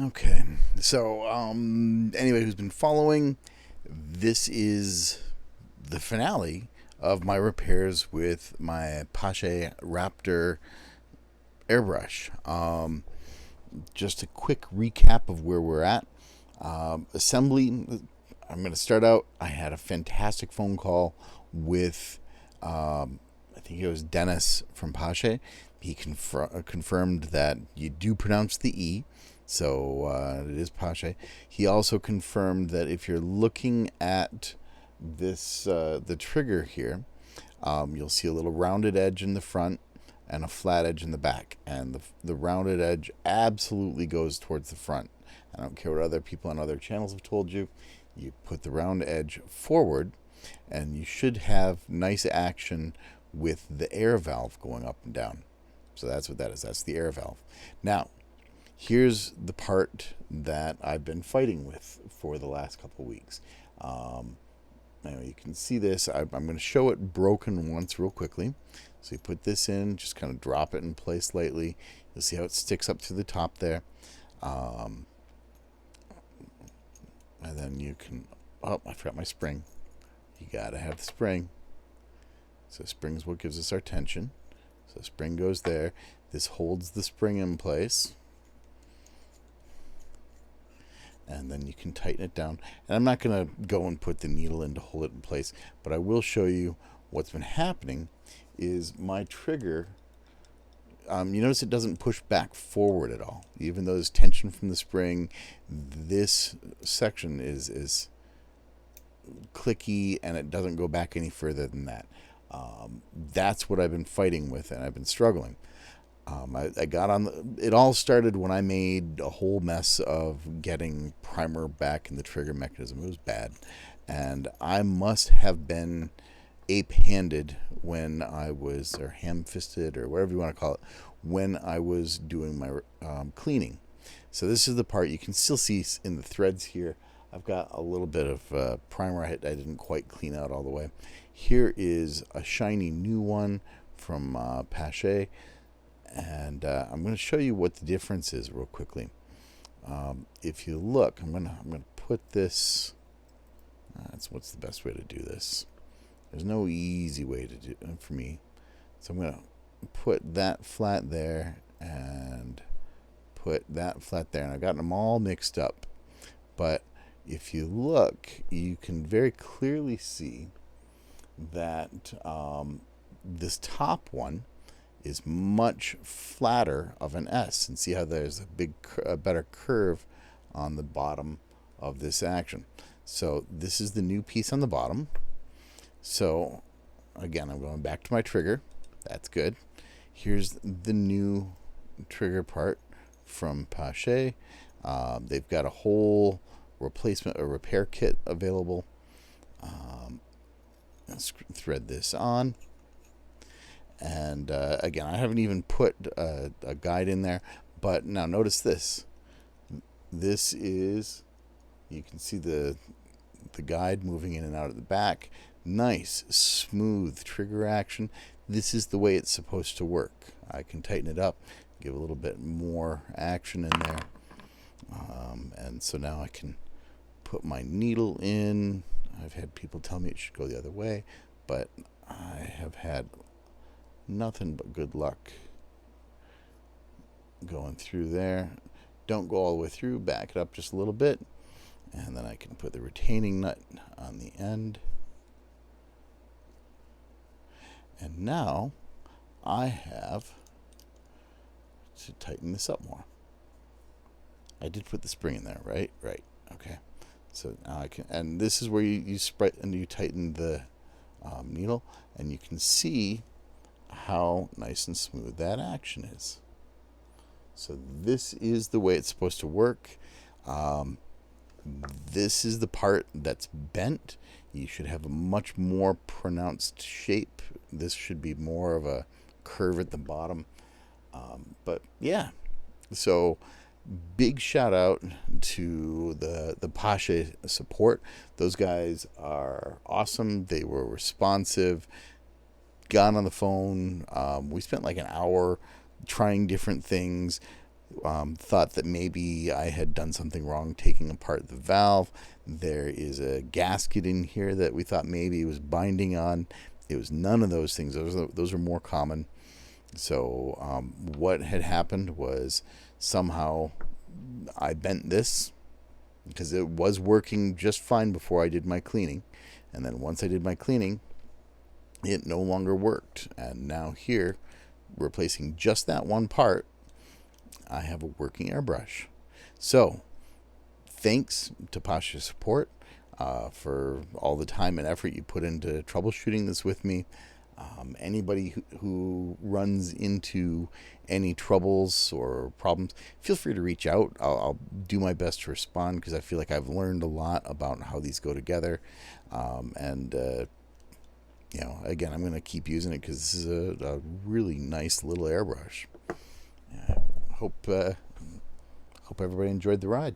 Okay, so anybody who's been following, this is the finale of my repairs with my Paasche Raptor Airbrush. Just a quick recap of where we're at. Assembly. I'm going to start out. I had a fantastic phone call with, I think it was Dennis from Paasche. He confirmed that you do pronounce the E, so it is Paasche. He also confirmed that if you're looking at this, the trigger here, you'll see a little rounded edge in the front and a flat edge in the back. And the rounded edge absolutely goes towards the front. I don't care what other people on other channels have told you. You put the round edge forward, and you should have nice action with the air valve going up and down. So that's what that is. That's the air valve. Now, here's the part that I've been fighting with for the last couple of weeks. Now you can see this. I'm going to show it broken once real quickly. So you put this in, just kind of drop it in place lightly. You'll see how it sticks up to the top there. And then you can, oh, I forgot my spring. You got to have the spring. So spring is what gives us our tension. So spring goes there. This holds the spring in place. And then you can tighten it down. And I'm not going to go and put the needle in to hold it in place, but I will show you what's been happening is my trigger, you notice it doesn't push back forward at all. Even though there's tension from the spring, this section is clicky and it doesn't go back any further than that. That's what I've been fighting with, and I've been struggling. I got on it all started when I made a whole mess of getting primer back in the trigger mechanism. It was bad, and I must have been ape-handed when I was, or ham-fisted, or whatever you want to call it, when I was doing my cleaning. So this is the part you can still see in the threads here. I've got a little bit of primer I didn't quite clean out all the way. Here is a shiny new one from Paasche. And I'm going to show you what the difference is real quickly. If you look, I'm going to put this. What's the best way to do this? There's no easy way to do it for me. So I'm going to put that flat there and put that flat there. And I've gotten them all mixed up. But if you look, you can very clearly see that this top one is much flatter of an S, and see how there's a better curve on the bottom of this action. So this is the new piece on the bottom. So again, I'm going back to my trigger. That's good. Here's the new trigger part from Paasche. They've got a whole replacement or repair kit available. Let's thread this on. And again, I haven't even put a guide in there, but now notice this. This is, you can see the guide moving in and out of the back. Nice, smooth trigger action. This is the way it's supposed to work. I can tighten it up, give a little bit more action in there. And so now I can put my needle in. I've had people tell me it should go the other way, but I have had nothing but good luck going through there. Don't go all the way through, back it up just a little bit, and then I can put the retaining nut on the end. And now I have to tighten this up more. I did put the spring in there, right? Right. Okay. So now I can, and this is where you spread and you tighten the needle, and you can see how nice and smooth that action is. So this is the way it's supposed to work. This is the part that's bent. You should have a much more pronounced shape. This should be more of a curve at the bottom. But yeah, so big shout out to the Paasche support. Those guys are awesome. They were responsive. Got on the phone. We spent like an hour trying different things. thought that maybe I had done something wrong taking apart the valve. There is a gasket in here that we thought maybe it was binding on. It was none of those things. Those are more common. So what had happened was somehow I bent this because it was working just fine before I did my cleaning. And then once I did my cleaning, it no longer worked. And now here, replacing just that one part, I have a working airbrush. So thanks to Paasche Support for all the time and effort you put into troubleshooting this with me. Anybody who runs into any troubles or problems, feel free to reach out. I'll do my best to respond because I feel like I've learned a lot about how these go together. Again, I'm going to keep using it because this is a really nice little airbrush. Hope everybody enjoyed the ride.